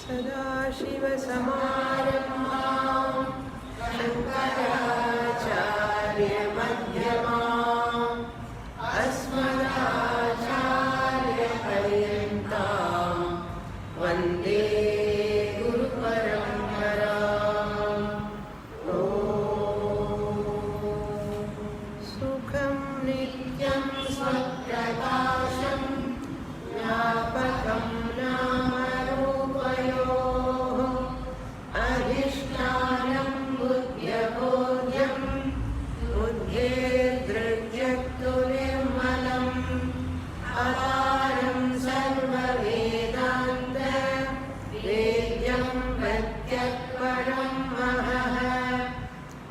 सदाशिवसमारम्भां शङ्कराचार्यमध्यमाम् अस्मदाचार्यपर्यन्तां वन्दे गुरुपरम्पराम्। ॐ सुखं नित्यं स्वप्रकाशं व्यापकं नामरूपयोः अधिष्ठानं बुद्ध्यबोध्यं बुद्धेर्दृग्यक्तु निर्मलम् अपारं सर्ववेदान्त वेद्यं प्रत्यक्परं महः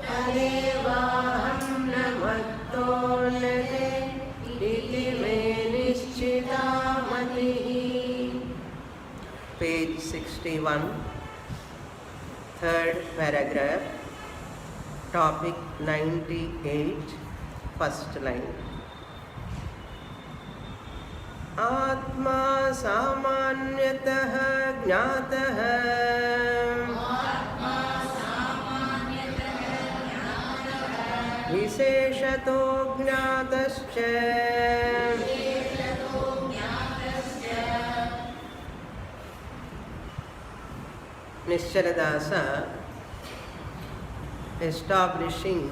तदेवाहं न मत्तोऽन्यते इति मे निश्चिता मतिः। Page 61, third paragraph, topic 98, first line. आत्मा सामान्यतः ज्ञातः विशेषतो ज्ञातश्च Nischal establishing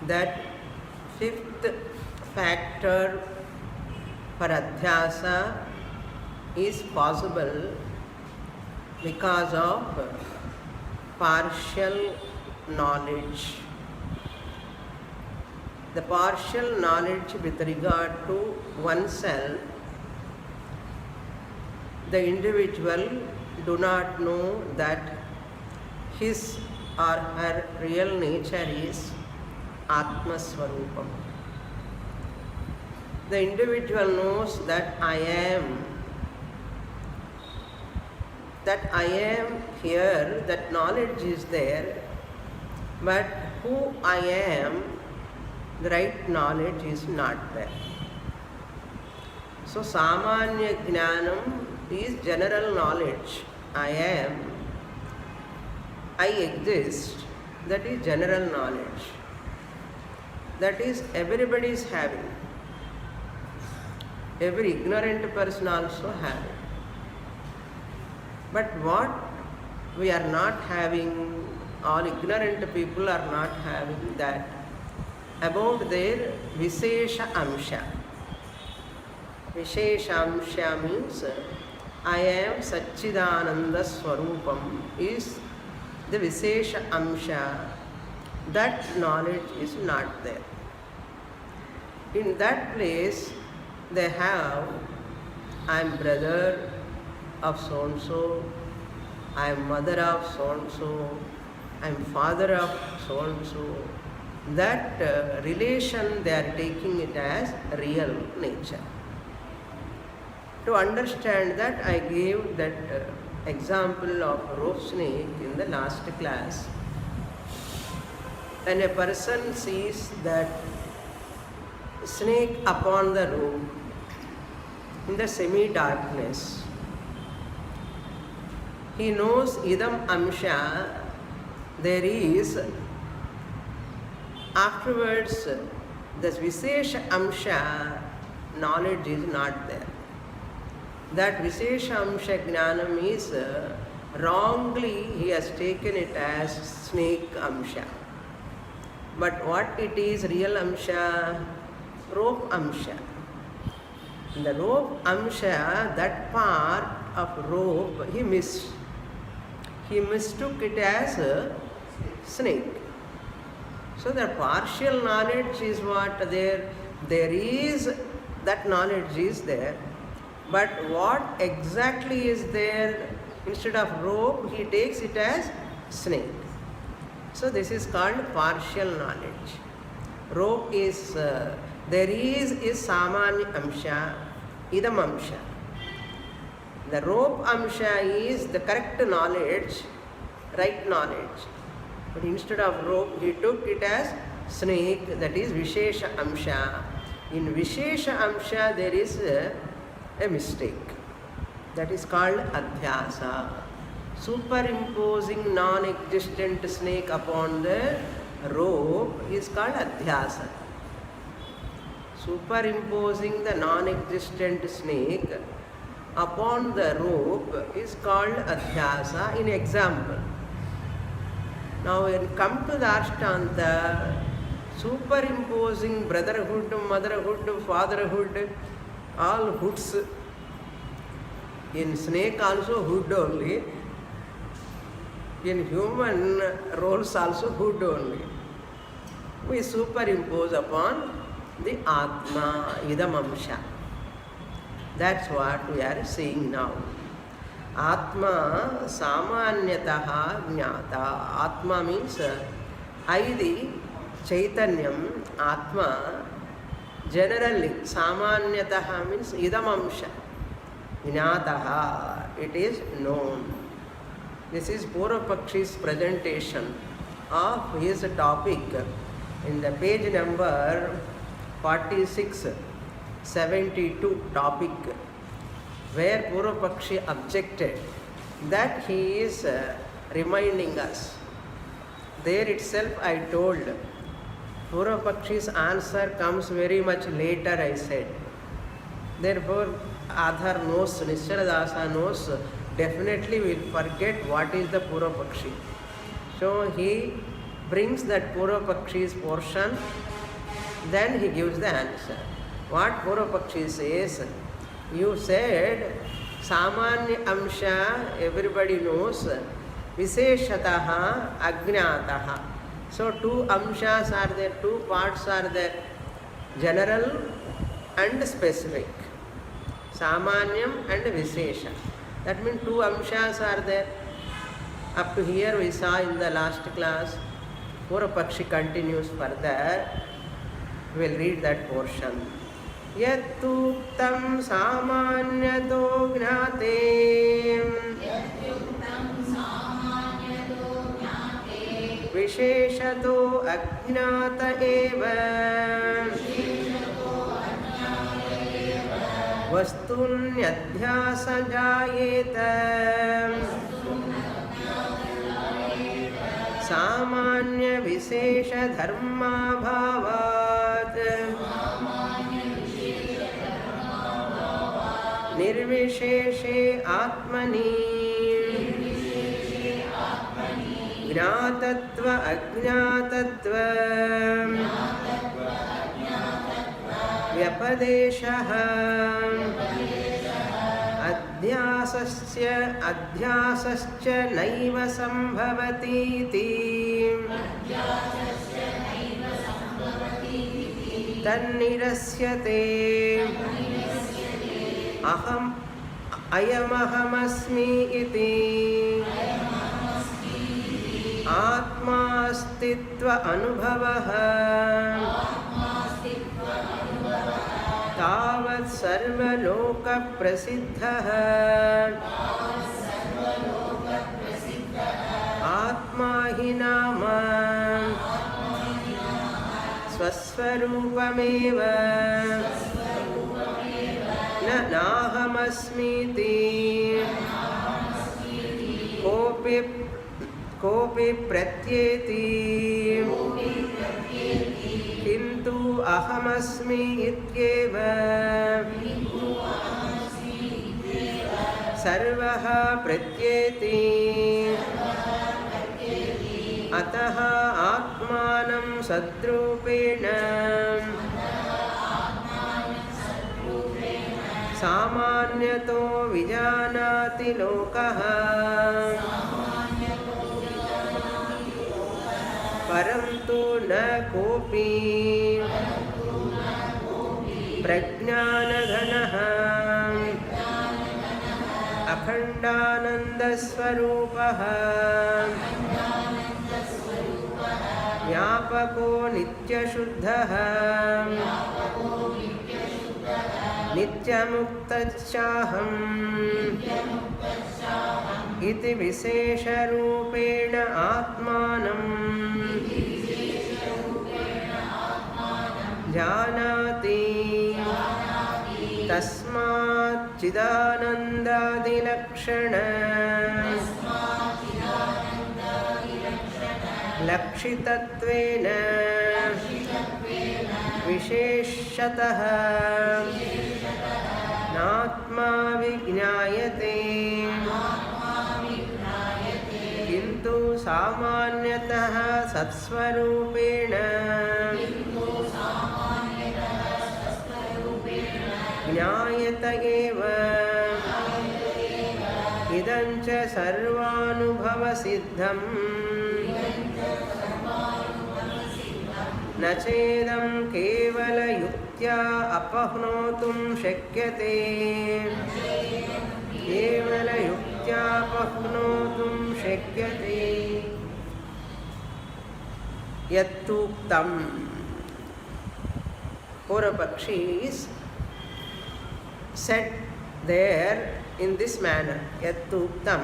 that fifth factor for adhyasa is possible because of partial knowledge. The partial knowledge with regard to oneself, the individual do not know that his or her real nature is Atma Swarupam. The individual knows that I am here, that knowledge is there, but who I am, the right knowledge is not there. So Samanya Jnanam is general knowledge. I am, I exist, that is general knowledge. That is everybody is having. Every ignorant person also having. But what we are not having, all ignorant people are not having that, about their Vishesha Amsha. Vishesha Amsha means I am Satchidananda Swarupam is the Vishesha Amsha. That knowledge is not there. In that place they have, I am brother of so and so, I am mother of so and so, I am father of so and so. That relation they are taking it as real nature. To understand that, I gave that example of rope snake in the last class. When a person sees that snake upon the rope in the semi-darkness, he knows idam amsha, there is, afterwards the Vishesha Amsha knowledge is not there. That Vishesha Amsha Jnanam is wrongly he has taken it as snake Amsha. But what it is, real Amsha? Rope Amsha. The rope Amsha, that part of rope he missed. He mistook it as a snake. So the partial knowledge is what there is, that knowledge is there. But what exactly is there, instead of rope, he takes it as snake. So this is called partial knowledge. Rope is, there is Samanya Amsha, Idam Amsha. The rope Amsha is the correct knowledge, right knowledge. But instead of rope, he took it as snake, that is Vishesha Amsha. In Vishesha Amsha, there is a mistake. That is called adhyasa. Superimposing non-existent snake upon the rope is called adhyasa. Superimposing the non-existent snake upon the rope is called adhyasa in example. Now when come to the Ashtanta, superimposing brotherhood, motherhood, fatherhood, all hoods. In snake also hood only. In human roles also hood only. We superimpose upon the Atma, Idamamsha. That's what we are seeing now. Atma samanyataha jnata. Atma means I, the Chaitanyam, Atma, generally, samanyataha means idamamsha. Jnataha, it is known. This is Purvapakshi's presentation of his topic in the page number 46, 72 topic, where Purvapakshi objected that he is reminding us. There itself I told, Purvapakshi's answer comes very much later, I said. Therefore, Adhar knows, Nischal knows, definitely will forget what is the Purvapakshi. So he brings that Purvapakshi's portion, then he gives the answer. What Purvapakshi says, you said Samanya Amsha, everybody knows, Visheshataha Ajñātaha. So two Amshas are there, two parts are there, general and specific. Samanyam and Vishesha. That means two Amshas are there. Up to here we saw in the last class. Purvapakshi continues further. We will read that portion. Yattuktam samanyato gnate Visheshato ajñāta eva Vastunyadhyasa jayeta Samanya Vishesha Dharma Bhavat Nirvisheshe Atmani Jnatatva Ajñātatva Vyapadeshaha Adhyasascha naiva sambhavati Tannirasyate Aham Ayamahamasmi iti Atma astitva anubhavaha Tavat sarva loka prasiddhaha Atma hi nama Swasvarupameva Na nahamasmiti Kopi pratyeti Kintu ahamasmi ityeva Sarvaha pratyeti Ataha atmanam sadrupena Samanyato vijanati lokaha Paramtu na kopi Prajñāna-ghanaha Akhandananda-swarupaha Vyāpako nitya-shuddhaha Nitya-mukta-chāham Iti vishesha-rūpena ātmānam Janati Tasmāt चिदानन्दादिलक्षण लक्षितत्वेन विशेषतः नात्मा विज्ञायते किन्तु सामान्यतः सत्स्वरूपेण ज्ञायत एव इदं च सर्वानुभवसिद्धम् न चेदं केवलयुक्त्या अपह्नोतुं शक्यते केवलयुक्त्या अपह्नोतुं शक्यते यत्तुक्तं Purapakshi is said there in this manner yattuktam,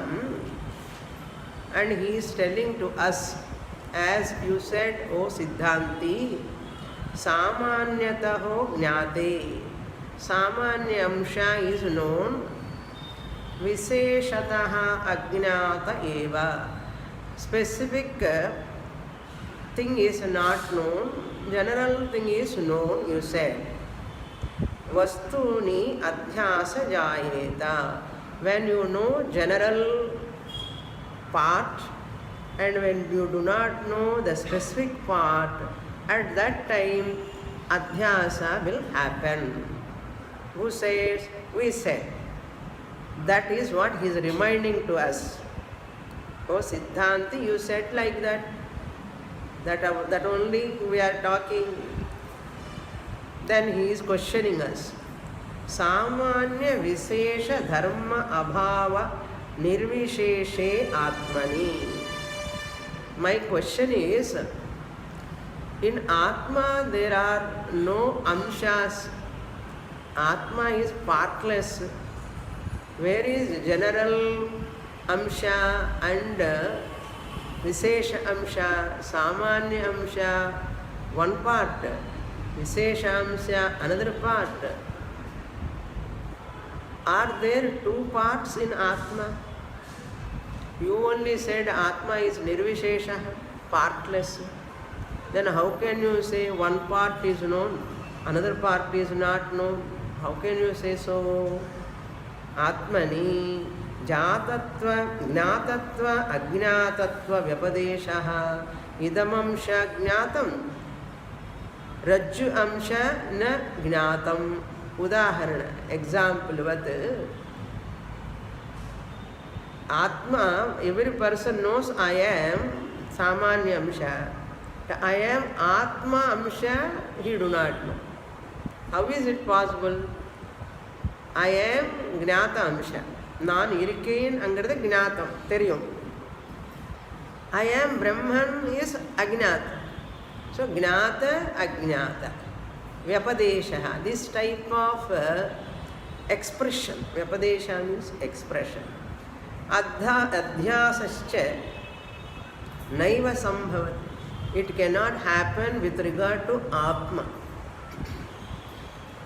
and he is telling to us, as you said, O Siddhanti, samanyataho jnate, samanya amsha is known, visheshataha ajnata eva, specific thing is not known, general thing is known, you said. Vastuni adhyasa jayeta, when you know general part and when you do not know the specific part, at that time adhyasa will happen. Who says? We said. That is what he is reminding to us. Oh Siddhanti, you said like that. That only we are talking. Then he is questioning us. Samanya Vishesha Dharma Abhava Nirvisheshe Atmani. My question is, in Atma there are no amshas. Atma is partless. Where is general amsha and Vishesha amsha, Samanya amsha, one part, Vishesha amsha, another part. Are there two parts in Atma? You only said Atma is Nirvishesha, partless. Then how can you say one part is known, another part is not known? How can you say so? Atmani Jātatva, Jnātatva, Ajñātatva, Vyapadeshaha, Idamamsha Jñātam, Rajju Amsha Na Jñātam. Udaharana, example vat Atma, every person knows I am Samanya Amsha. I am Atma Amsha, he do not know. How is it possible? I am Jnata Amsha. Naan irikkein angrada Jnatam, theriyum. I am Brahman is Ajnata. So Jnata, Ajnata. Vyapadeshaha, this type of expression. Vyapadesha means expression. Adhyasascha naiva sambhavat. It cannot happen with regard to Atma.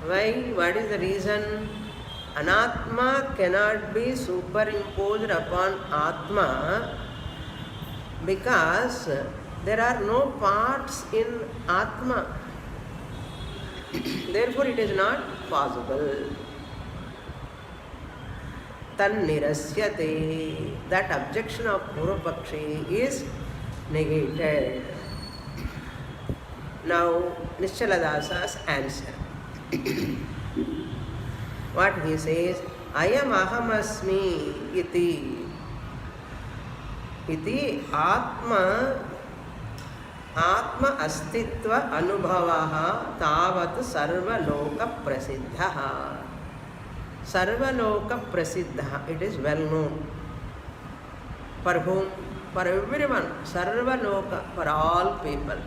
Why? What is the reason? Anatma cannot be superimposed upon Atma because there are no parts in Atma. Therefore, it is not possible. Tannirasyate, that objection of Purapakshi is negated. Now, Nischaladasa's answer. What he says, Ayam ahamasmi iti. Iti Atma astitva anubhavaha tavat sarvaloka prasiddhaha. Sarvaloka prasiddhaha, it is well known. For whom? For everyone. Sarvaloka, for all people.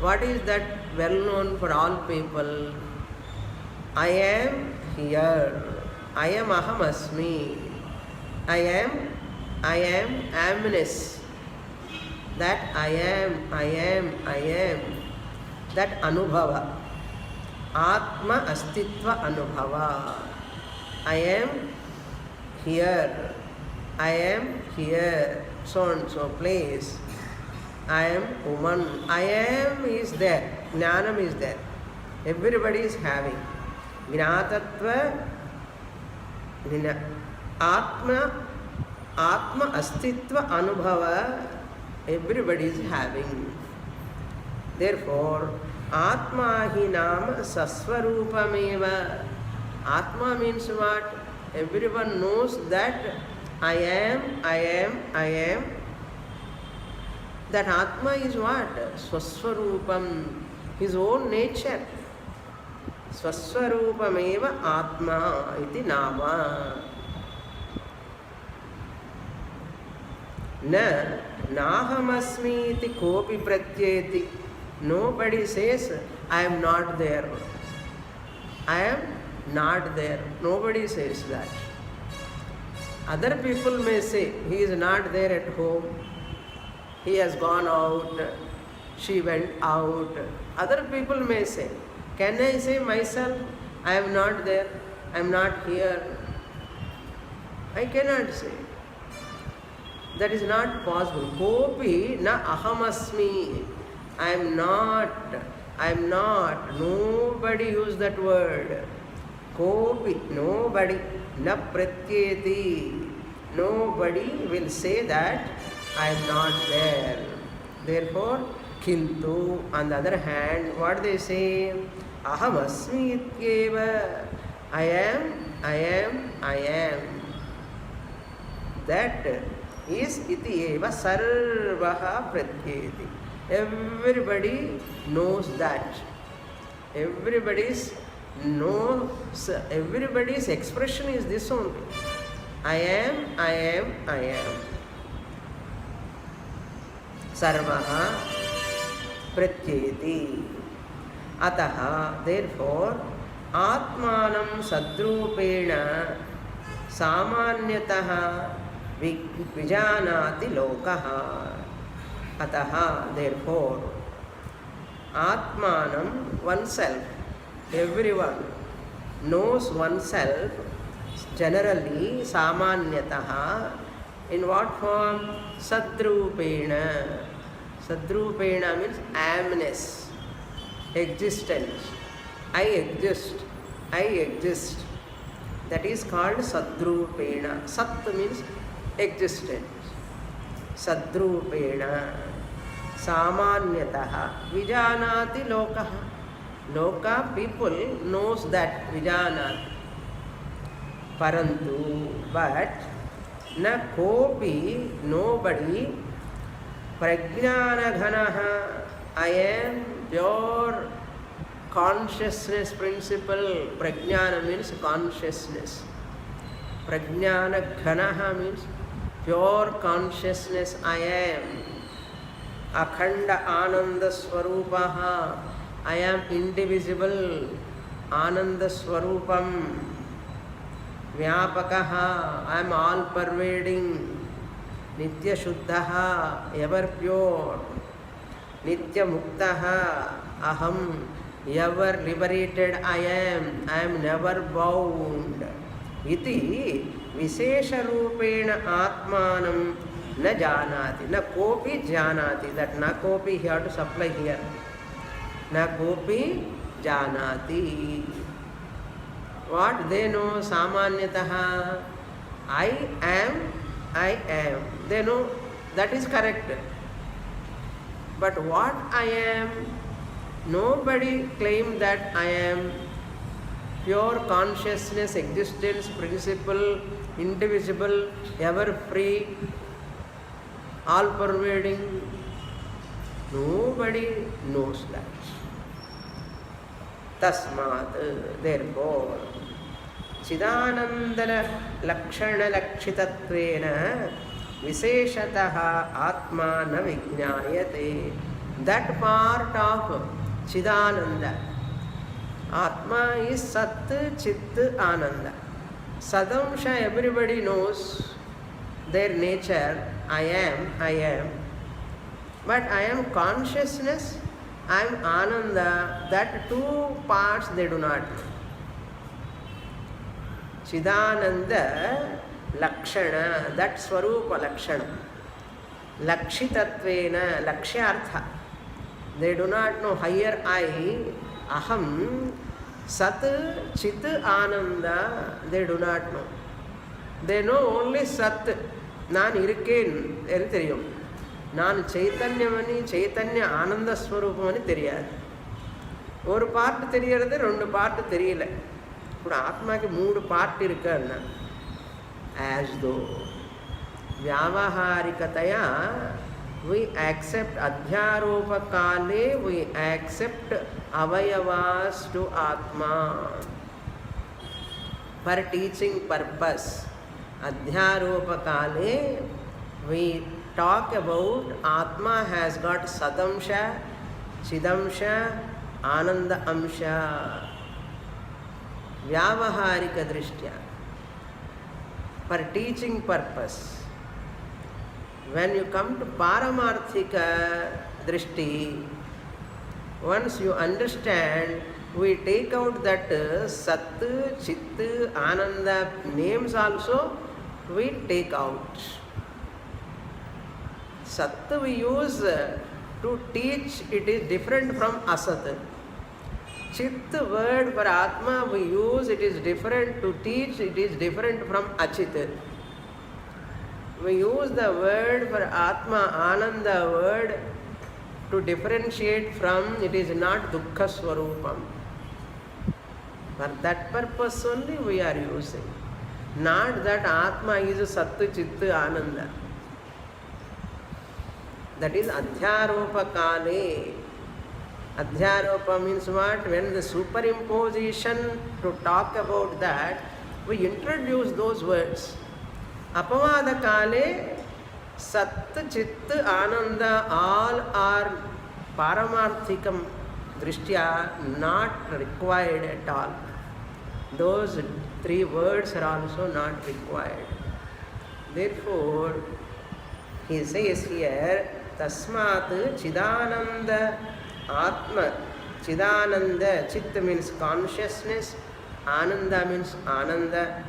What is that well known for all people? I am here. I am ahamasmi. I am amness. That I am. That anubhava. Atma astitva anubhava. I am here. I am here. So and so place. I am woman. I am is there. Jnanam is there. Everybody is having. Jnātatva, Atma Astitva Anubhava, everybody is having. Therefore, Atma hi nama sasvarupameva. Atma means what? Everyone knows that I am. That Atma is what? Swasvarupam, his own nature. Swasvarupameva Atma iti nama. Na nahamasmi iti kopi pratyeti. Nobody says, I am not there. I am not there. Nobody says that. Other people may say, he is not there at home. He has gone out. She went out. Other people may say, can I say myself, I am not there. I am not here. I cannot say. That is not possible. Kopi na ahamasmi. I am not. Nobody use that word. Kopi, nobody. Na pratyeti. Nobody will say that I am not there. Therefore, kintu, on the other hand, what they say? Ahamasmi ityeva. I am. That is iti eva sarvaha pratyeti. Everybody knows that. Everybody's expression is this only. I am. Sarvaha pratyeti. Ataha, therefore, Atmanam sadrupena samanyataha vijanati lokaha. Ataha, therefore, Atmanam, oneself, everyone knows oneself generally, samanyataha, in what form? Sadrupena. Sadrupena means amness, existence. I exist. That is called sadrupena. Sat means existence. Sadrupena. Samanyataha. Vijanati lokaha. Loka, people knows that. Vijanati. Parantu, but na kopi, nobody. Prajnana ghanaha. I am pure consciousness principle. Prajnana means consciousness. Prajnana ghanaha means pure consciousness. I am. Akhanda Ananda Swarupaha. I am indivisible. Ananda Swarupam. Vyapakaha. I am all pervading. Nitya Shuddhaha. Ever pure. Nitya Muktaha. Aham. Ever liberated I am never bound. Iti Vishesha Rupena Atmanam na janati. Na kopi janati. That na kopi he have to supply here. Na kopi janati. What they know? Samanyataha. I am. They know that is correct. But what I am? Nobody claims that I am pure consciousness, existence, principle, indivisible, ever free, all pervading. Nobody knows that. Tasmat, therefore, Chidanandana Lakshana Lakshitatvena Visheshataha Atma na Vijñāyate. That part of Chidananda. Atma is Sat, Chit, Ananda. Sadamsha, everybody knows their nature. I am. But I am consciousness, I am Ananda. That two parts they do not know. Chidananda Lakshana, that Swarupa Lakshana. Lakshitatvena, Lakshyartha. They do not know higher I, Aham, Sat, Chit, Ananda, they do not know. They know only Sat, Nan Irken, Eritreum. Nan Chaitanyamani, Chaitanya Ananda Swarupamani Teriyad. ஒரு part தெரியறது, ரெண்டு part தெரியல. இப்போ ஆத்மாக்கு மூணு part இருக்குன்னா as though vyavaharikataya we accept adhyaropa kale, we accept avayavas to atma for teaching purpose. Adhyaropa kale we talk about atma has got sadamsha, chidamsha, Ananda Amsha, Vyavaharika Drishtya, for teaching purpose. When you come to Paramārthika Drishti, once you understand, we take out that Sat, Chit, Ananda names also, we take out. Sat we use to teach, it is different from Asat. Chit word for Atma we use, it is different to teach, it is different from Achit. We use the word for Atma, Ananda word to differentiate from, it is not Dukkha Swarupam. For that purpose only we are using. Not that Atma is Sat, Chit, Ananda. That is Adhyaropa Kale. Adhyaropa means what? When the superimposition to talk about that, we introduce those words. Apavada Kale, Sat, Chit, Ananda, all are Paramarthikam Drishtya, not required at all. Those three words are also not required. Therefore, he says here, Tasmat Chidananda Atma. Chidananda, Chit means consciousness, Ananda means Ananda.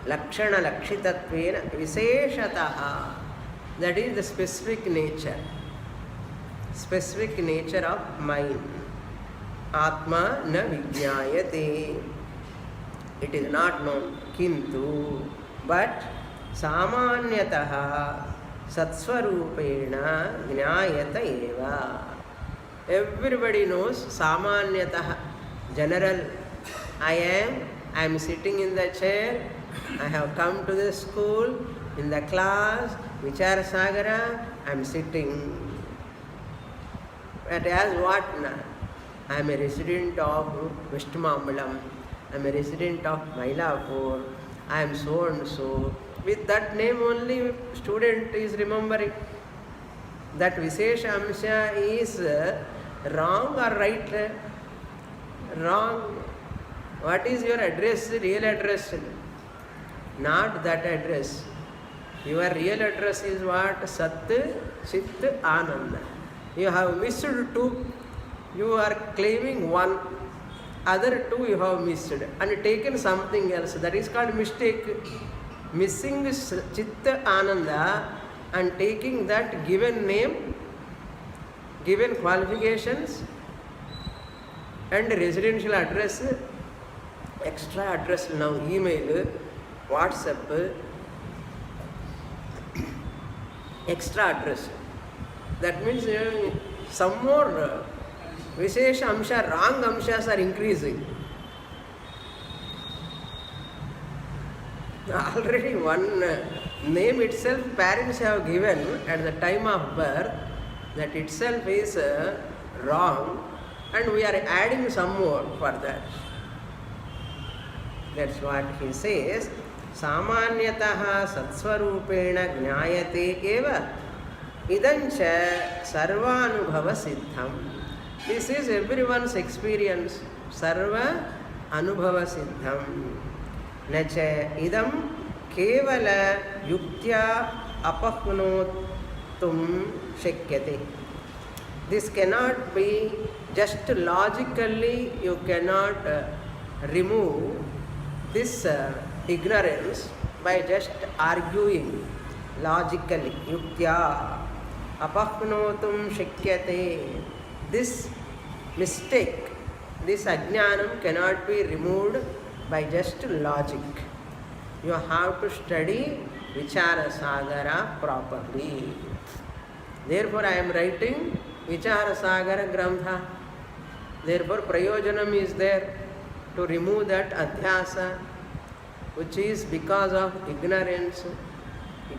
Lakshana Lakshitatvena Viseshataha. That is the specific nature of mind. Atma na vijnayate. It is not known. Kintu, but samanyataha satsvarupena Nyāyata eva. Everybody knows samanyataha, general. I am sitting in the chair, I have come to the school, in the class, Vicharasagara, I am sitting. But as what? I am a resident of Vishtumambalam, I am a resident of Mailapur, I am so and so. With that name only student is remembering. That Vishesha Amsha is wrong or right? Wrong. What is your address, real address? Not that address. Your real address is what? Sat, Chit, Ananda. You have missed two. You are claiming one. Other two you have missed and taken something else. That is called mistake. Missing this Chitta Ananda and taking that given name, given qualifications and residential address, extra address now, email, WhatsApp, extra address. That means some more Vishesha Amsha, wrong Amshas are increasing. Already one name itself parents have given at the time of birth, that itself is wrong, and we are adding some more for that. That's what he says. Samanyataha satsvarupena jnayate eva idancha sarvanubhava siddham. This is everyone's experience. Sarva anubhava siddham. Nacha idam kevala yuktya apahnotum shakyate. This cannot be just logically, you cannot remove this ignorance by just arguing logically, yuktya, apahnotum shakyate. This mistake, this ajnanam cannot be removed by just logic. You have to study Vicharasagara properly. Therefore, I am writing Vicharasagara grantha. Therefore, prayojanam is there to remove that adhyasa, which is because of ignorance.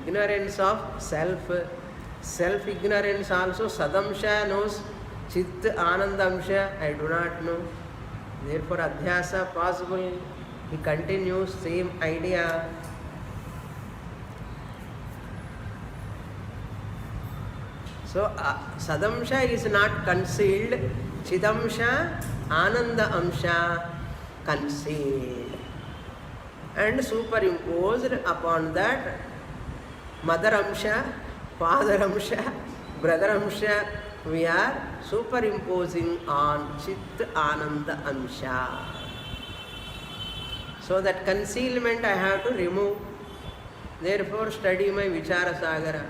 Ignorance of self. Self-ignorance also. Sadamsha knows, Chit Anandamsha I do not know. Therefore, adhyasa possible. He continues same idea. So, Sadamsha is not concealed. Chidamsha, Ananda Amsha concealed. And superimposed upon that Mother Amsha, Father Amsha, Brother Amsha, we are superimposing on Chit Ananda Amsha. So that concealment I have to remove. Therefore, study my Vicharasagara.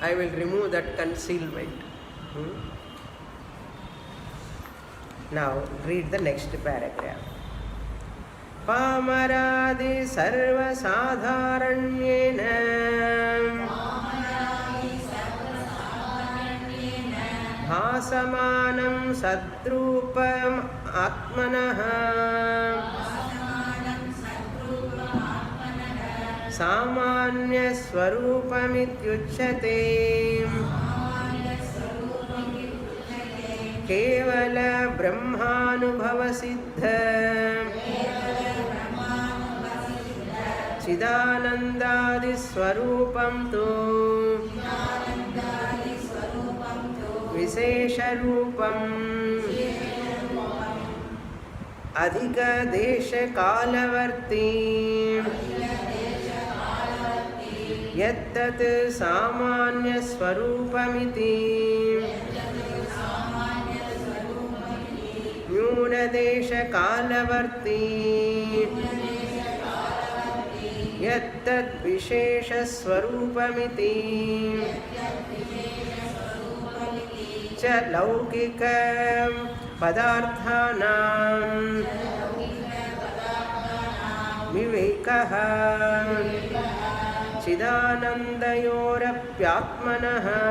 I will remove that concealment. Now, read the next paragraph. Pamaradi sarva sadharanyena bhasamanam sadrupam atmanaha samanya swarupamityuchyate kevala brahmanubhava siddha chidanandadi swarupam tu vishesha rupam adhika desha kalavarti yattat samanya swarupamiti nyūna desha kalavarti yattat vishesha swarupamiti cha laukika padarthanam vivekaha chidanandayorapyatmanaha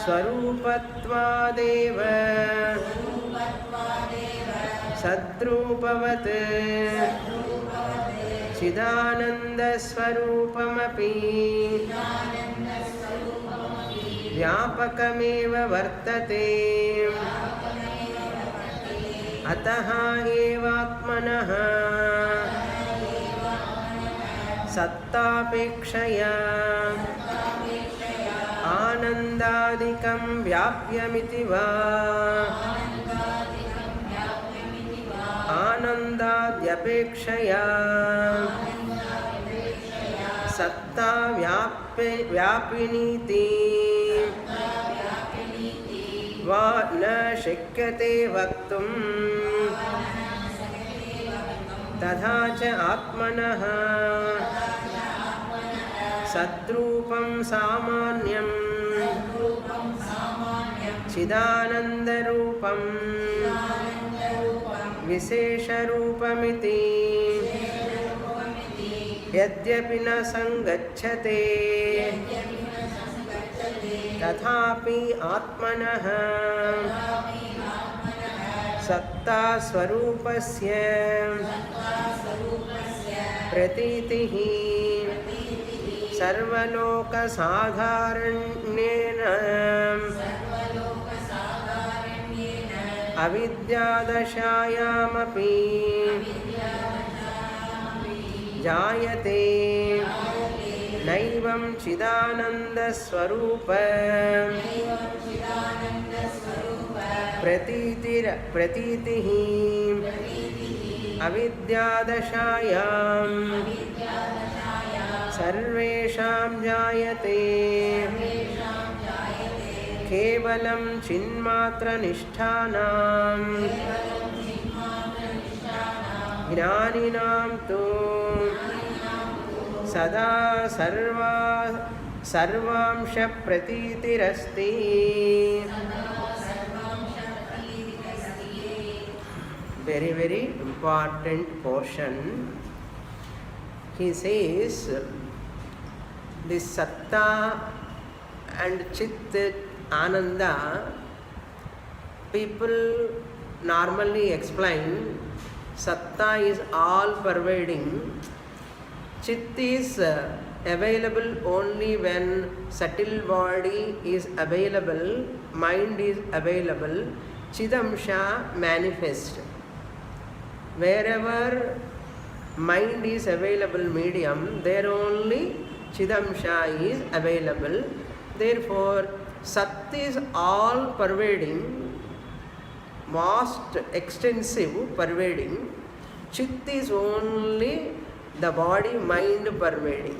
swarupattvadeva sadrupavat chidananda swarupamapi vyapakameva vartate ataha evatmanaha sattapekshaya anandadikam vyapyamiti va anandadyapekshaya satta vyapiniti va na shakyate vaktum तथा च आत्मनः सद्रूपं सामान्यं चिदानन्दरूपं विशेषरूपमिति यद्यपि न संगच्छते तथापि आत्मनः सत्ता स्वरूपस्य प्रतीतिः सर्वलोकसाधारण्येन अविद्यादशायामपि जायते नैवं चिदानन्दस्वरूप प्रतीतिः अविद्यादशायां सर्वेषां जायते केवलं चिन्मात्रनिष्ठानां Jnaninam tu sada sarvamsha pratitirasti. Very, very important portion. He says, this Satta and Chit Ananda, people normally explain Satta is all pervading, Chit is available only when subtle body is available, mind is available, Chidamsha manifest. Wherever mind is available medium, there only Chidamsha is available. Therefore, Sat is all pervading, most extensive pervading. Chit is only the body mind pervading.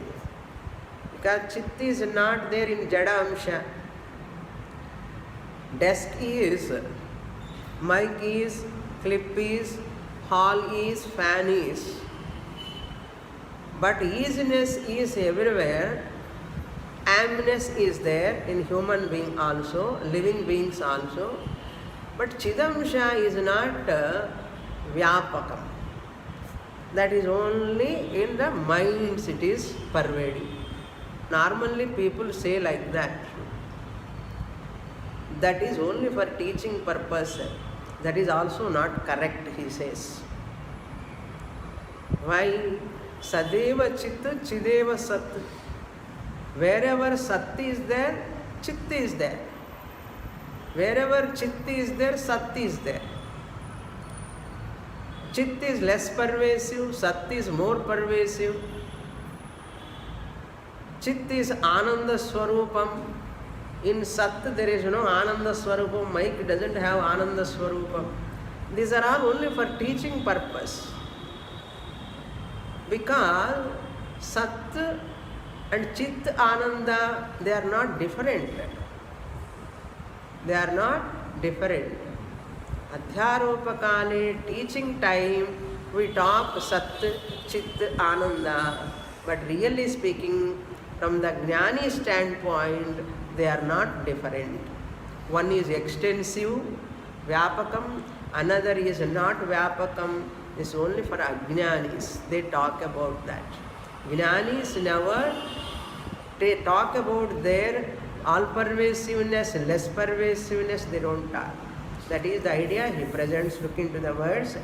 Because Chit is not there in Jada Amsha. Desk is, mic is, clip is, hall is, fan is. But easiness is everywhere. Amness is there in human being also, living beings also. But Chidamsha is not Vyapakam. That is only in the minds it is pervading. Normally people say like that. That is only for teaching purpose. That is also not correct, he says. Why? Sadeva Chit, Chideva Sat. Wherever Sat is there, Chit is there. Wherever Chit is there, Sat is there. Chit is less pervasive, Sat is more pervasive. Chit is Ananda Swarupam. In Sat there is no Ananda Swarupam. Mic doesn't have Ananda Swarupam. These are all only for teaching purpose. Because Sat and Chit Ananda, they are not different. They are not different. Adhyaropakale, teaching time, we talk Sat, Chit, Ananda. But really speaking, from the Jnani standpoint, they are not different. One is extensive, Vyapakam, another is not Vyapakam. It's only for Ajnanis. They talk about that. Jnanis never, they talk about their all pervasiveness, less pervasiveness, they don't talk. That is the idea he presents. Look into the words.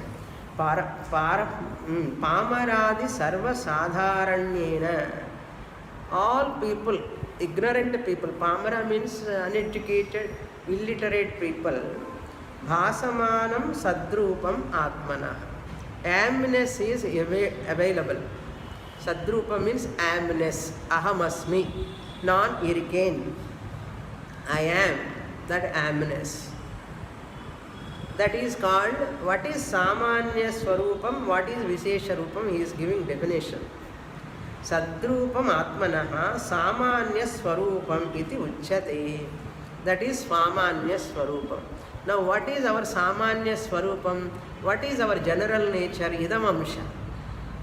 Pamaradi sarva sadharanyena. All people, ignorant people, Pamara means uneducated, illiterate people. Bhasamanam sadrupam atmana. Amness is available. Sadrupa means amness. Ahamasmi. Non-irrigant. I am. That amness. That is called, what is Samanya Swarupam, what is Vishesha Rupam, he is giving definition. Sadrupam Atmanaha Samanya Swarupam iti uchyate. That is Swāmanya Swarupam. Now what is our Samanya Swarupam? What is our general nature? Idamamsha.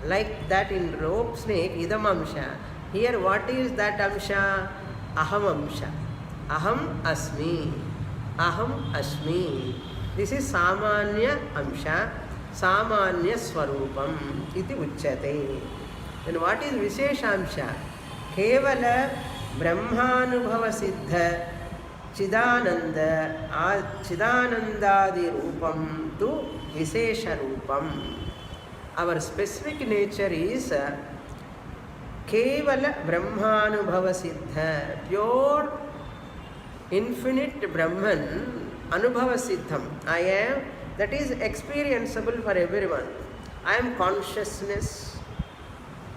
Like that in rope snake, Idamamsha. Here what is that Amsha? Ahamamsha. Aham Asmi. Aham Asmi. This is Samanya Amsha. Samanya Swarupam iti uchyate. Then what is Visheshamsha? Kevala Brahmanubhava Siddha Chidananda Chidanandadi Rupam to Vishesha Rupam. Our specific nature is Kevala Brahmanubhava Siddha, pure infinite Brahman. Anubhava Siddham. I am, that is experienceable for everyone. I am consciousness.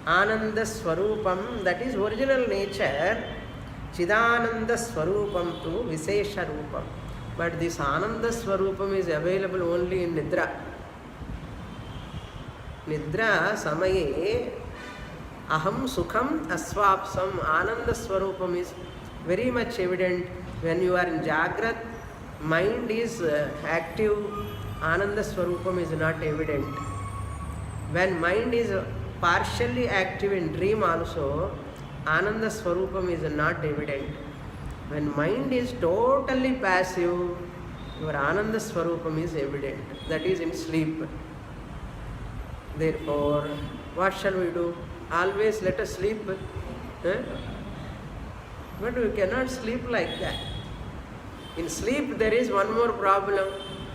Ananda Swarupam, that is original nature. Chidananda Swarupam to Vishesha Rupam. But this Ananda Swarupam is available only in Nidra. Nidra Samaye Aham Sukham Asvapsam. Ananda Swarupam is very much evident when you are in Jagrat. Mind is active, Ananda Swarupam is not evident. When mind is partially active in dream also, Ananda Swarupam is not evident. When mind is totally passive, your Ananda Swarupam is evident. That is in sleep. Therefore, what shall we do? Always let us sleep. But we cannot sleep like that. In sleep there is one more problem.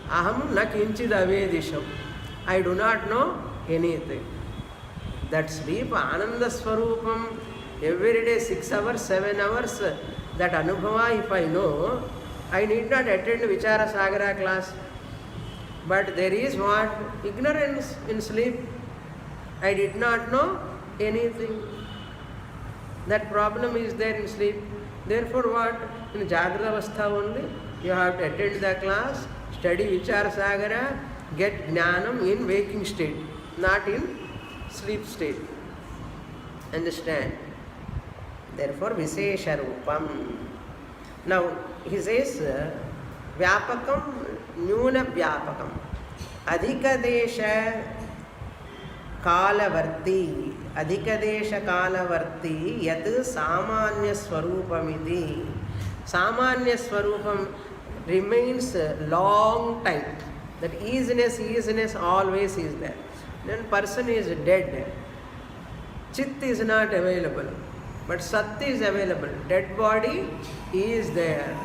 Aham na kinchid avedisham. I do not know anything. That sleep, Ananda Swarupam, every day 6 hours, 7 hours, that Anubhava if I know, I need not attend Vicharasagara class. But there is what? Ignorance in sleep. I did not know anything. That problem is there in sleep. Therefore what? In Jagrata Avastha only, you have to attend the class, study Vicharasagara, get Jnanam in waking state, not in sleep state. Understand? Therefore, Vishesha Rupam. Now, he says, Vyapakam, Nyūna Vyapakam. Adhikadesha Kalavarti. Adhikadesha Kalavarti Yat Samanya Swarupamiti. Samanya Swarupam remains long time. That easiness always is there. Then person is dead. Chit is not available. But Sat is available. Dead body is there.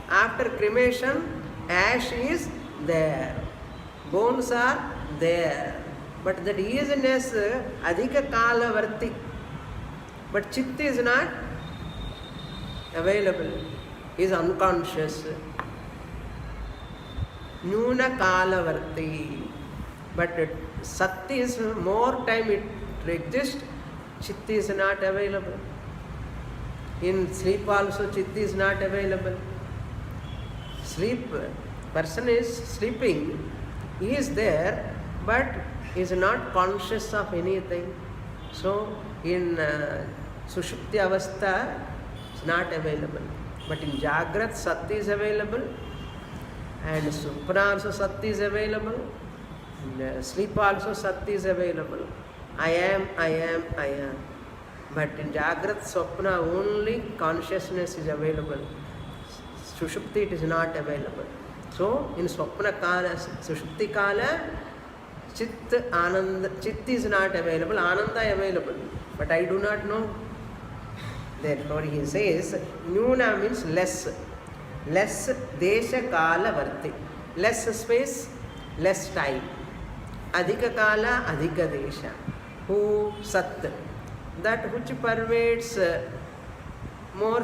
After cremation, ash is there. Bones are there. But that easiness, adhika kala varti. But Chit is not available. Is unconscious. Nyūna kala varti. But Sat is more time it exists. Chit is not available. In sleep also Chit is not available. Sleep, person is sleeping, he is there, but is not conscious of anything. So in Sushupti Avastha, it's not available. But in Jagrat, Sat is available, and Supna also Sat is available, in sleep also Sat is available. I am. But in Jagrat, Swapna, only consciousness is available. Sushupti, it is not available. So, in Swapna Kala, Sushupti Kala, Chit is not available, Ananda available. But I do not know. Therefore, he says, Nyūna means less. Less Desha Kala Varti. Less space, less time. Adhika Kala, Adhika Desha. Who? Sat. That which pervades more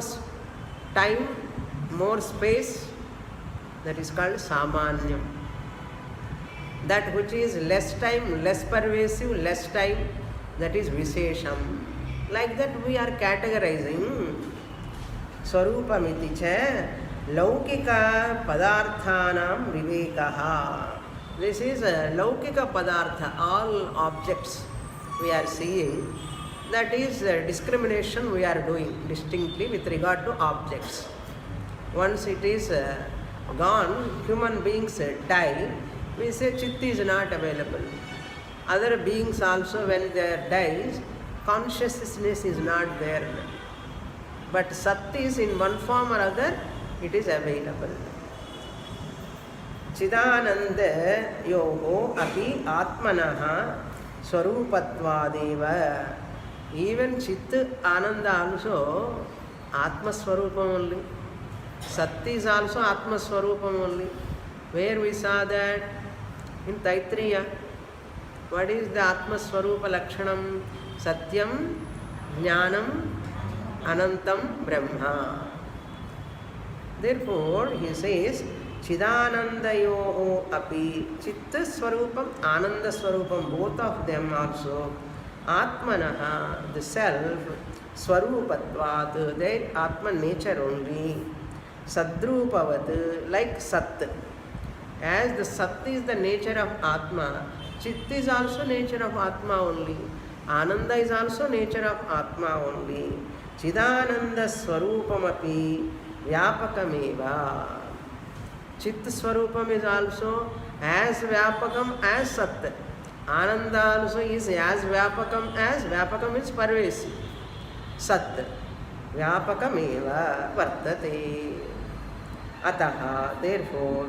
time, more space, that is called Samanyam. That which is less time, less pervasive, less time, that is Vishesham. Like that we are categorizing Swarupamiti cha Laukika Padarthanam Vivekaha. This is Laukika Padartha, all objects we are seeing. That is discrimination we are doing distinctly with regard to objects. Once it is gone, human beings die, we say Chit is not available. Other beings also, when they dies, consciousness is not there. But Sat is in one form or other, it is available. Chidananda yoho api atmanaha swarupattvadeva. Even Chit Ananda also Atma Swarupam only. Sat is also Atma Swarupam only. Where we saw that? In Taittiriya. What is the Atma Swarupa Lakshanam? Satyam, Jnanam, Anantam, Brahma. Therefore, he says, Chidanandayoho api. Chitta Swarupam, Ananda Swarupam, both of them also. Atmanaha, the self, Swarupatvat, their Atman nature only. Sadrupavat, like Sat. As the Sat is the nature of Atma, Chit is also nature of Atma only. Ananda is also nature of Atma only. Chidananda Swarupamapi Vyapakameva. Chit Swarupam is also as Vyapakam as Sat. Ananda also is as Vyapakam means pervasive. Sat. Vyapakameva vartate. Ataha, therefore,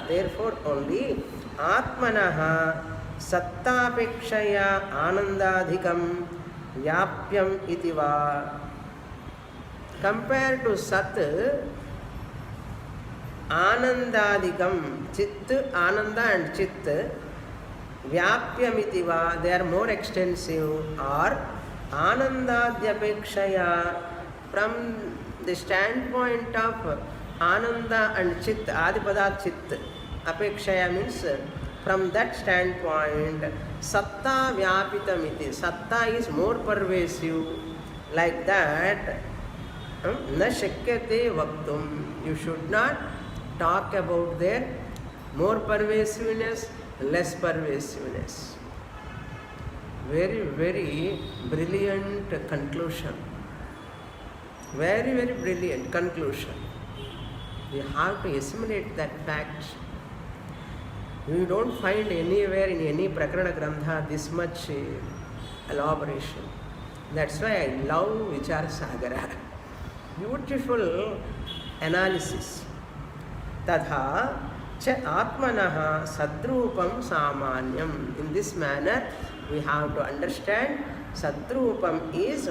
therefore only Atmanaha Sattapekshaya Anandadhikam Vyapyam itiva. Compared to Sat, Anandadikam, Chit, Ananda and Chit, Vyapyamitiva, they are more extensive, or Anandadhyapekshaya, from the standpoint of Ananda and Chit, Adipada Chit, Apekshaya means from that standpoint, Satta Vyapitamiti, Satta is more pervasive, like that, Na Shakyate Vaktum, you should not talk about their more pervasiveness, less pervasiveness. Very, very brilliant conclusion. Very, very brilliant conclusion. We have to assimilate that fact. We don't find anywhere in any Prakaraṇa-grantha this much elaboration. That's why I love Vicharasagara. Beautiful analysis. Tadha cha atmanaha sadrupam samanyam. In this manner, we have to understand sadrupam is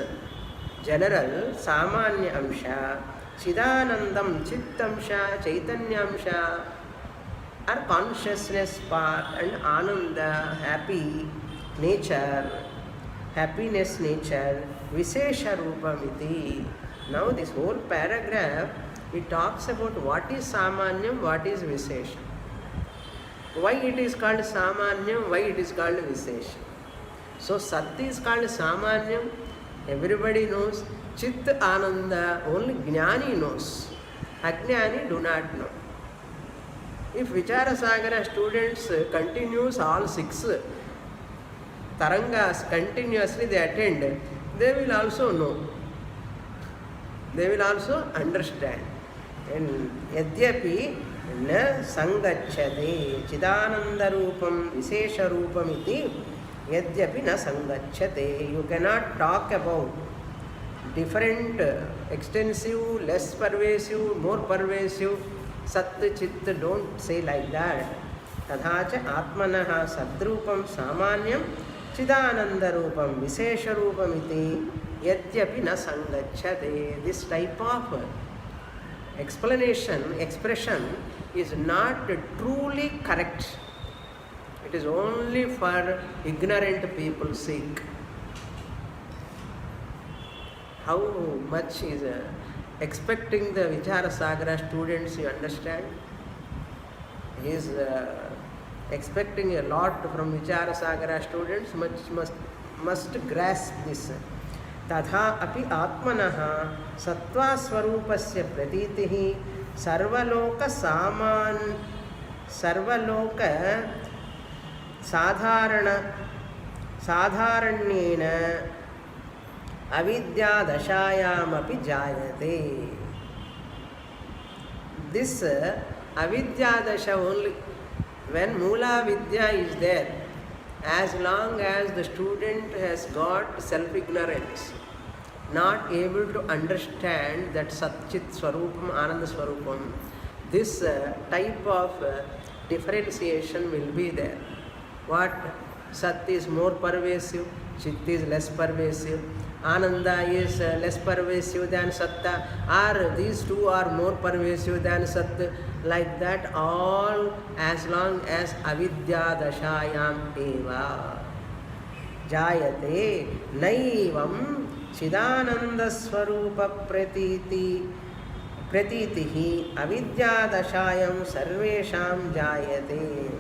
general, samanya amsha, chidanandam, chittamsha, chaitanyamsha are consciousness part, and ananda, happy nature, happiness nature, vishesha rupamiti. Now this whole paragraph, it talks about what is samanyam, what is vishesha. Why it is called samanyam, why it is called vishesha. So sat is called samanyam, everybody knows. Chit ananda, only jnani knows. Ajnani do not know. If Vicharasagara students continues all 6 tarangas continuously they attend, they will also know. They will also understand. And yadyapi na sangacchate chidananda rupam vishesha rupam iti yadyapi na sangacchate. You cannot talk about different, extensive, less pervasive, more pervasive, sat, chit, don't say like that. Tadhacha atmanaha sadrupam samanyam chidananda rupam vishesha rupam iti yadyapi na sangacchate. This type of explanation, expression is not truly correct. It is only for ignorant people's sake. How much is expecting the Vicharasagara students, you understand? He is expecting a lot from Vicharasagara students, must grasp this. Tadha api atmanaha sattva swarupasya pratitihi sarvaloka sadharanyena avidya dashayam api jayate. This avidya dasha only, when mula vidya is there, as long as the student has got self-ignorance, not able to understand that Satchit Swarupam, Ananda Swarupam, this type of differentiation will be there. What? Sat is more pervasive, Chit is less pervasive, Ananda is less pervasive than Satta, or these two are more pervasive than Sat, like that, all as long as avidya dashayam eva jayate naivam chidananda swarupa pratitihi avidya dashayam sarvesham jayate.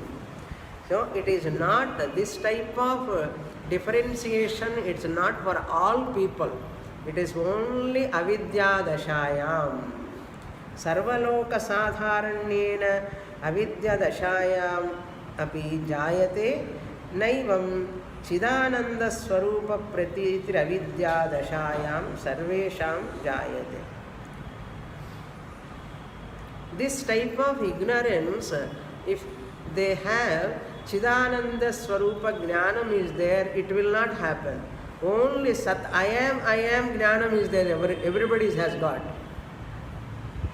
So it is not this type of differentiation, it's not for all people, it is only avidya dashayam. Sarvaloka sadharanyena avidya dashayam api jayate naivam chidananda swarupa pratitir avidya dashayam sarvesham jayate. This type of ignorance, if they have Chidananda Swarupa Jnanam is there, it will not happen. Only Sat I am Jnanam is there. Everybody has got.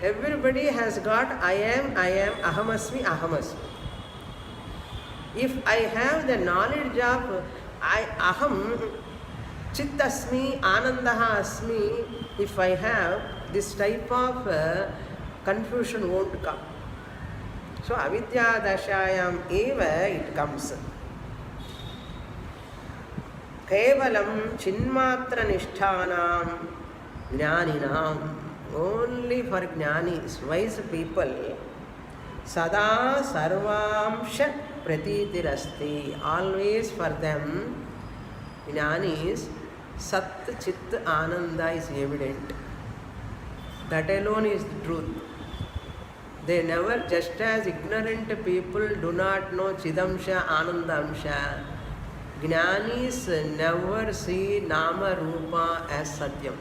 Everybody has got I am, Ahamasmi. If I have the knowledge of Aham, Chittasmi, Anandaha Asmi, if I have this type of confusion won't come. So avidya dashayam eva it comes. Kevalam chinmatra nishthanam jnaninam. Only for jnanis, wise people, sada sarvamsha pratitirasti. Always for them, jnanis, sat chit ananda is evident. That alone is the truth. They never, just as ignorant people do not know Chidamsha, Anandamsha, Jnanis never see Nama Rupa as Satyam.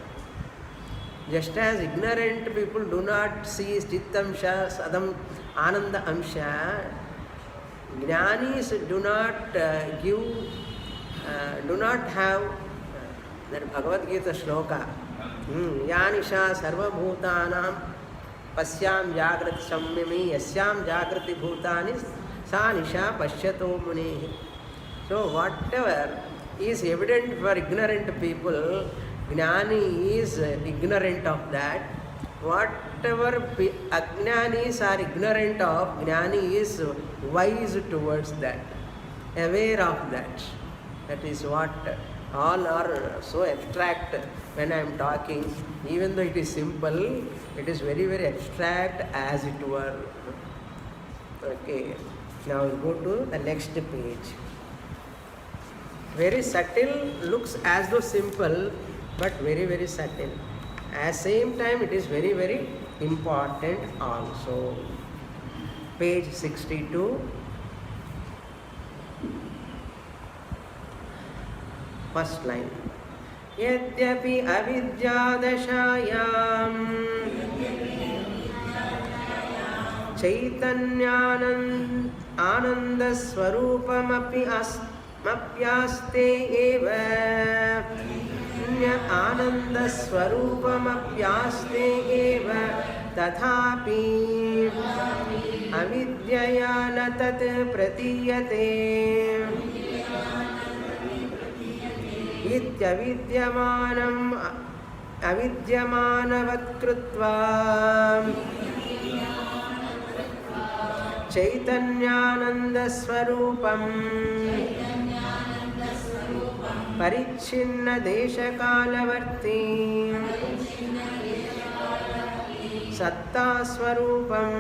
Just as ignorant people do not see Chittamsha, Sadam, Ananda Amsha, Jnanis do not do not have that Bhagavadgītā shloka. Yanisha Sarva Bhutanam Pasyam Jagrati Samyami Yasyam Jagrati Bhutani Sanisha Pashyato Muni. So whatever is evident for ignorant people, Jnani is ignorant of that. Whatever Ajnanis are ignorant of, Jnani is wise towards that, aware of that. That is what all are so abstract when I am talking. Even though it is simple, it is very, very abstract as it were. Okay, now we'll go to the next page. Very subtle, looks as though simple, but very, very subtle. At same time, it is very, very important also. Page 62. First line. Yadyapi avidyadashayam Chaitanyanand Anandaswarupamapi Mapyaste eva Anandaswarupamapyaste eva Tathapi Avidyaya natat pratiyate Ityavidyamanam avidyamanavat krutva Chaitanyananda swarupam Parichinna desha kalavarti Satta swarupam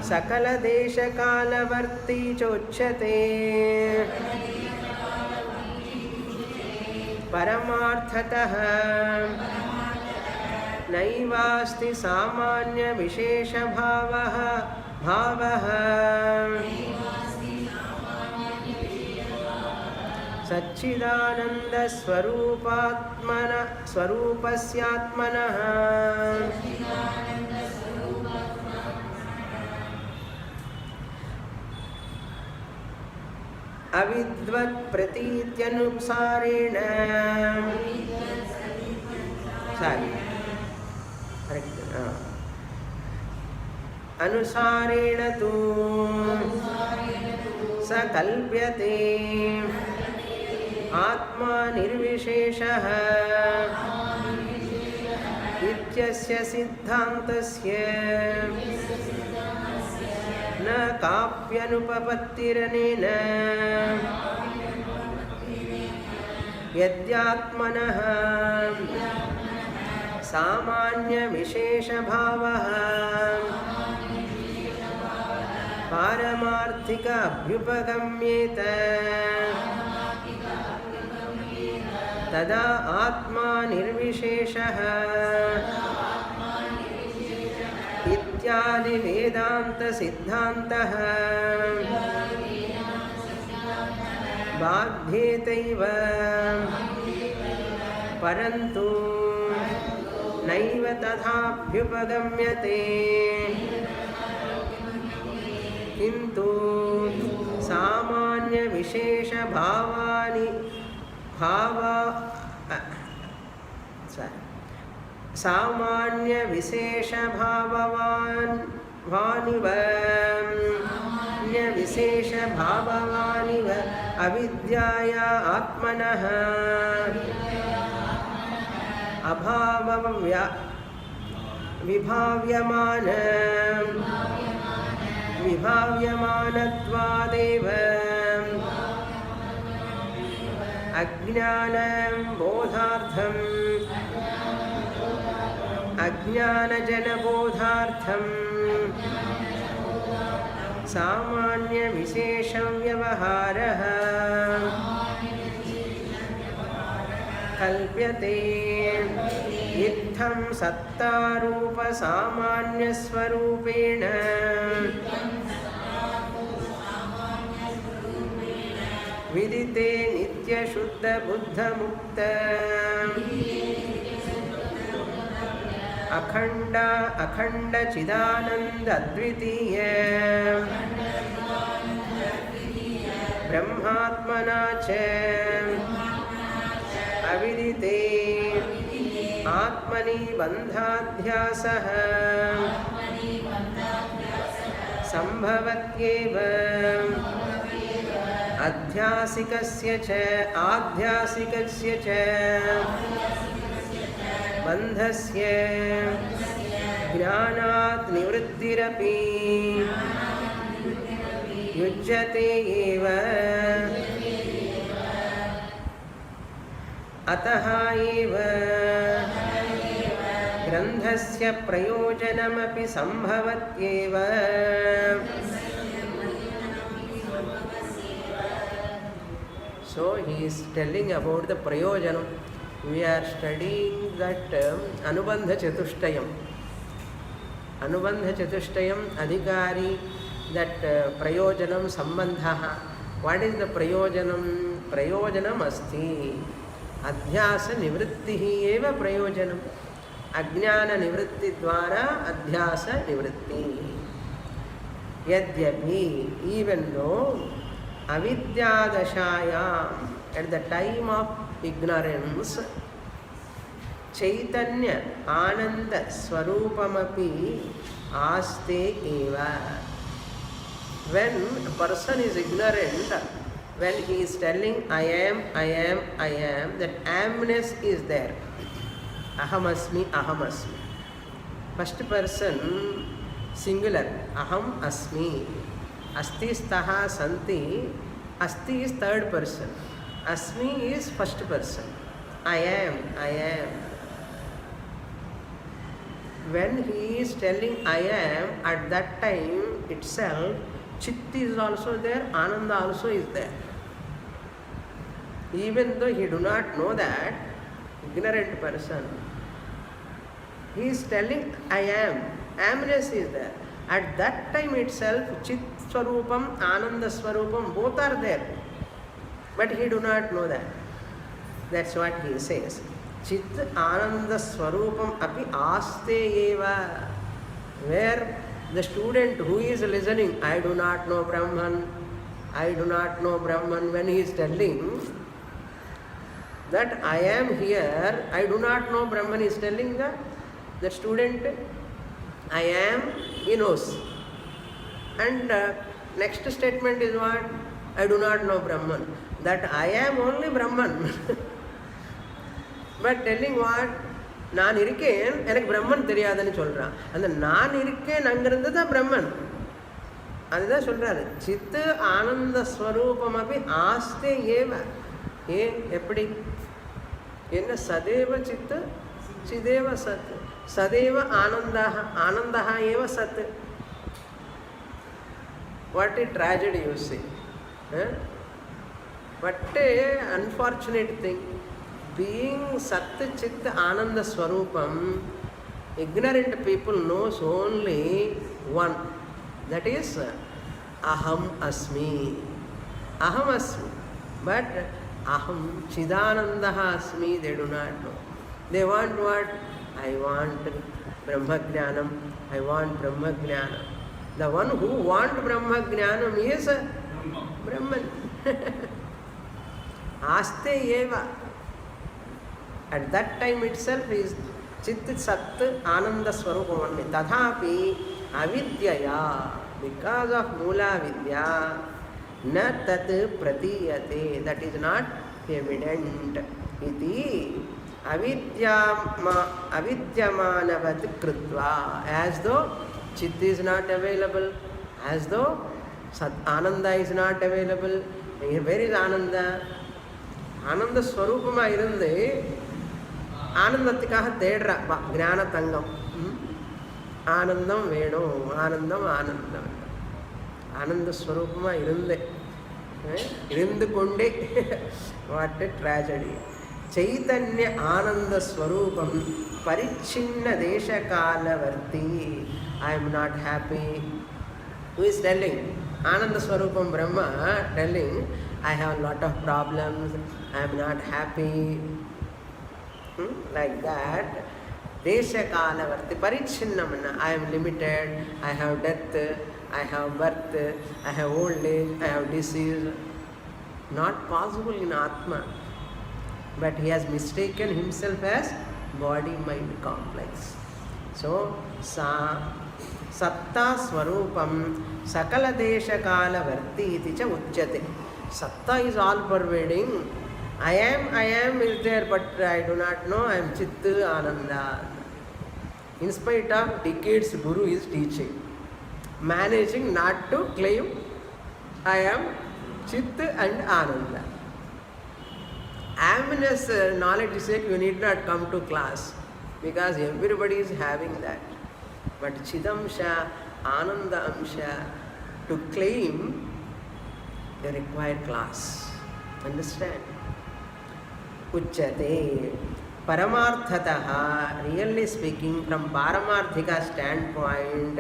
Sakala desha kalavarti chochyate Paramārthatah Naivasti samanya vishesha bhavaha Satchidananda swarupasyatmanah Avidvat pratityanupsarena Anusarena tu sakalpyate Atma nirvisheshaha Ityasya siddhantasya Na kapyanupapattiranena Yadyatmanaha Samanya vishesha bhavaha Paramārthika abhyupagamyeta Tada atma nirvisheshaha Ityādi Vedānta siddhantaha Bādhyetaiva Parantu Naiva tadhābhyupagamyate किन्तु सामान्य विशेष भावानि सामान्य विशेष भाववानिव विशेष भाववानिव अविद्याया आत्मनः विभाव्यमानत्वादेव अज्ञानं बोधार्थम् अज्ञानजनबोधार्थम् सामान्य विशेषं व्यवहारः कल्प्यते इत्थं सत्तारूप सामान्य स्वरूपेण विदिते नित्य शुद्ध बुद्ध मुक्त अखंड चिदानंद अद्वितीय ब्रह्मात्मना च अविदिते आत्मनि बन्धाध्यासः संभवत्येव आध्यासिकस्य च बन्धस्य ज्ञानात् निवृत्तिरपि युज्यते एव अतः एव ग्रन्थस्य प्रयोजनमपि सम्भवत्येव So he is telling about the prayojanam. We are studying that Anubandha Chatushtayam. Anubandha Chatushtayam Adhikari, that prayojanam sambandhaha. What is the prayojanam? Prayojanam asti. Adhyasa nivrittihi eva prayojanam. Ajnana nivritti dvara adhyasa nivritti. Yadyapi, even though avidyadashayam, at the time of ignorance, chaitanya ananda swarupamapi aste eva. When a person is ignorant, when he is telling I am, that amness is there. Ahamasmi, ahamasmi. First person singular, aham asmi. Asti staha santi. Asti is third person. Asmi is first person. I am. When he is telling I am, at that time itself, Chit is also there, Ananda also is there. Even though he do not know that, ignorant person, he is telling I am. Amness is there. At that time itself, Chit Swarupam, Ananda Swarupam, both are there. But he do not know that. That's what he says. Chit Ananda Swarupam api aste eva. Where the student who is listening, I do not know Brahman, when he is telling that I am here, I do not know Brahman, is telling the student, I am, he knows. And next statement is what? I do not know Brahman. That I am only Brahman. But telling what? நான் இருக்கேன், எனக்கு பிரம்மன் தெரியாதுன்னு சொல்றான். அந்த நான் இருக்கேன் அங்கிருந்து தான் பிரம்மன். அதுதான் சொல்றாரு. சித்து ஆனந்த ஸ்வரூபம் அப்படி ஆஸ்தே ஏவ. எப்படி? என்ன சதேவ சித்து சிதேவ சத். சதேவ ஆனந்தः ஆனந்தः ஏவ சத். What a tragedy, you see. What a unfortunate thing. Being Sat Chit Ananda Swarupam, ignorant people knows only one. That is Aham Asmi. Aham Asmi. But Aham Chidanandaha Asmi, they do not know. They want what? I want Brahma Jnanam. I want Brahma Jnana. The one who wants Brahma Jnanam is Brahman. Aste eva. At that time itself is Chit Sat Ananda Swarupam only. Tathapi avidyaya, because of Mula Vidya, na tat pratiyate, that is not evident. Iti avidyamanavat krutva, as though Chit is not available, as though Sat Ananda is not available. Where is Ananda? Ananda Swarupama irunde Anandathikaha tedra Jnana Tangam. Anandam Venu, Anandam. Ananda Swarupama irunde. Irindu konde. What a tragedy. Chaitanya Ananda Swarupam Parichinna Desha Kala Varti. I am not happy. Who is telling? Ananda Swarupam Brahma telling, I have a lot of problems, I am not happy. Like that. Desha Kala Varti Paricchinnamana. I am limited, I have death, I have birth, I have old age, I have disease. Not possible in Atma. But he has mistaken himself as body-mind complex. So, Satta Swarupam Sakala Desha Kala Varti iti cha uchyate. Satta is all pervading. I am is there, but I do not know. I am Chit Ananda. In spite of decades, Guru is teaching, managing not to claim I am Chit and Ananda. Awareness knowledge is that you need not come to class because everybody is having that. But Chidamsha, Ananda Amsha, to claim, they require class. Understand? Uchyate. Paramārthataha, really speaking, from Paramarthika standpoint,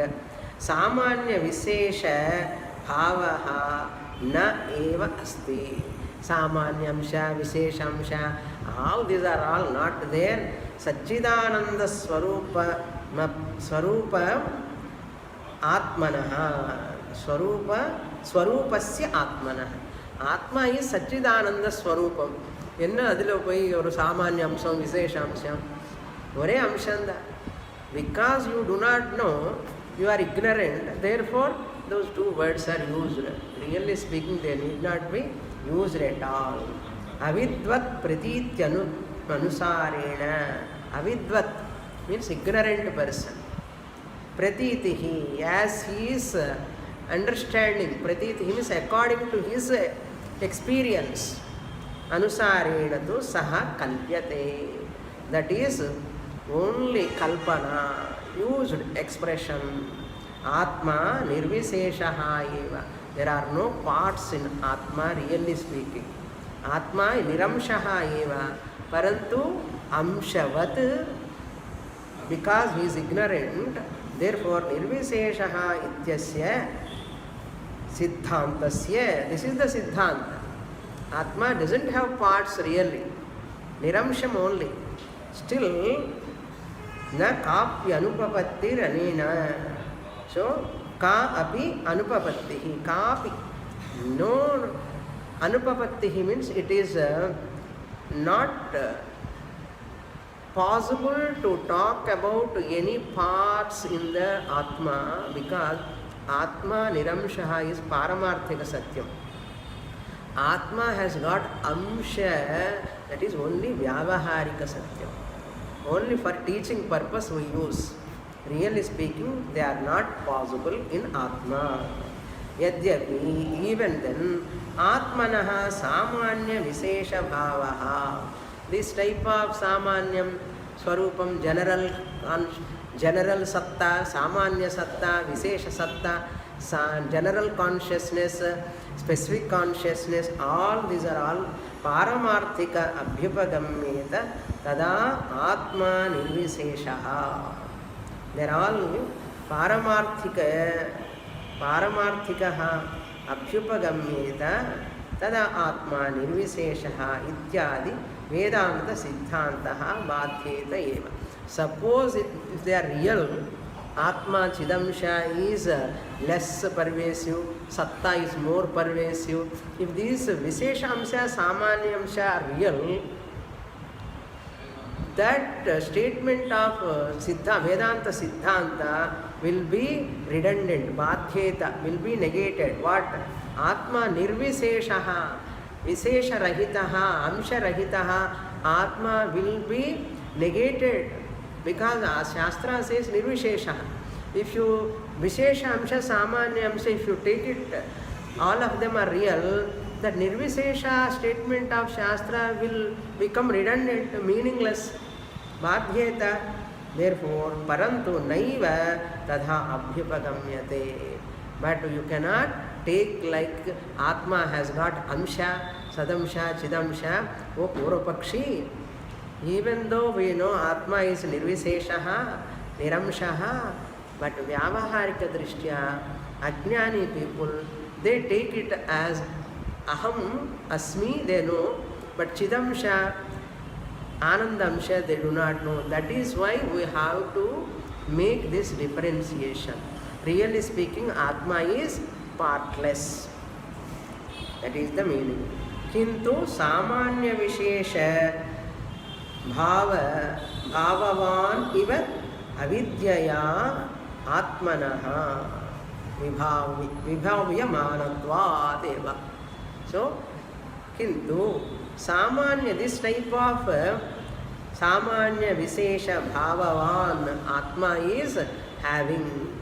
Samanya Visesha Bhavaha Na Eva Asti. Samanyamsha, Viseshamsha, all these are all not there. Satchidananda Swarupa Atmanaha. Swarupasya Atmanaha. Atma is Satchidananda Swarupam. என்ன அதில் போய் ஒரு சாமானிய அம்சம் விசேஷ அம்சம் ஒரே அம்சம்தான். Because you do not know, you are ignorant, therefore those two words are used. Really speaking, they need not be used at all. Avidvat pratityanu anusarena. Avidvat means ignorant person. Pratitihi, as he is understanding, pratitihi means according to his experience. Anusarena tu saha kalpyate. That is only kalpana, used expression. Atma nirviseshaha eva. There are no parts in Atma, really speaking. Atma niramshaha eva. Parantu amshavat, because he is ignorant, therefore nirviseshaha ityasya siddhantasya. This is the siddhanta. Atma doesn't have parts really. Niramsham only. Still, na kapi anupapattir anena. So, ka api anupapattihi. Kapi. No anupapattihi means it is not possible to talk about any parts in the Atma, because Atma Niramshaha is Paramarthika Satyam. Atma has got Amsha, that is only Vyavaharika Satyam. Only for teaching purpose we use. Really speaking, they are not possible in Atma. Yadyapi, even then, Atmanaha Samanya Visesha Bhavaha. This type of Samanyam, Swarupam, general Satta, Samanya Satta, Visesha Satta, general consciousness, specific consciousness, all these are all Paramarthika Abhyupagamyeta Tada Atma Nirviseshaha. They are all Paramarthikaha Abhyupagamyeta Tada Atma Nirviseshaha Ityadi Vedānta Siddhantaha Bādhyeta Eva. Suppose if they are real, Atma Chidamsha is less pervasive, Satta is more pervasive. If these Vishesha Amsha, Samanya Amsha are real, that statement of Vedānta Siddhanta will be redundant, Bādhyeta, will be negated. What? Atma Nirvisheshaha, Vishesha Rahitaha, Amsha Rahitaha, Atma will be negated. Because Shastra says Nirvishesha. If you Vishesha Amsha, Samanya Amsha, if you take it, all of them are real, that Nirvishesha statement of Shastra will become redundant, meaningless. Bādhyeta. Therefore, Parantu Naiva Tadha Abhyupagamyate. But you cannot take like Atma has got Amsha, Sadamsha, Chidamsha, O Purapakshi. Even though we know Atma is Nirvisheshaha, Niramshaha, but Vyavaharika Drishtya, Ajnani people, they take it as Aham, Asmi, they know, but Chidamsha, Anandamsha, they do not know. That is why we have to make this differentiation. Really speaking, Atma is partless. That is the meaning. Kintu Samanya Vishesha Bhavavan iva avidyaya atmanaha vibhavyamanatvat eva. So, kintu samanya, this type of samanya vishesha bhavavan atma is having.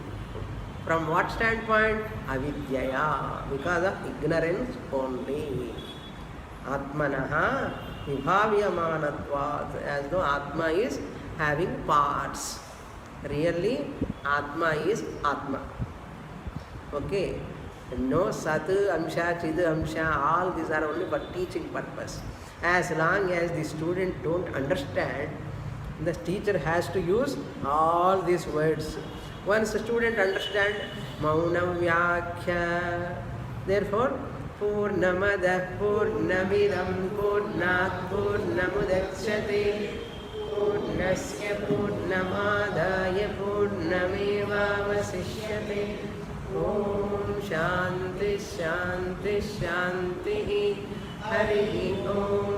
From what standpoint? Avidyaya, because of ignorance only. Atmanaha vibhavyamanatvat, as though Atma is having parts. Really, Atma is Atma. Okay. No Sat, Amsha, Chid, Amsha, all these are only for teaching purpose. As long as the student don't understand, the teacher has to use all these words. Once the student understands, Maunam Vyakhya, therefore, Purnamadah Purnamidam Purnat Purnamudachyate Purnasya Purnamadaya Purnamevavasishyate. Om Shanti Shanti Shanti. Hari Om.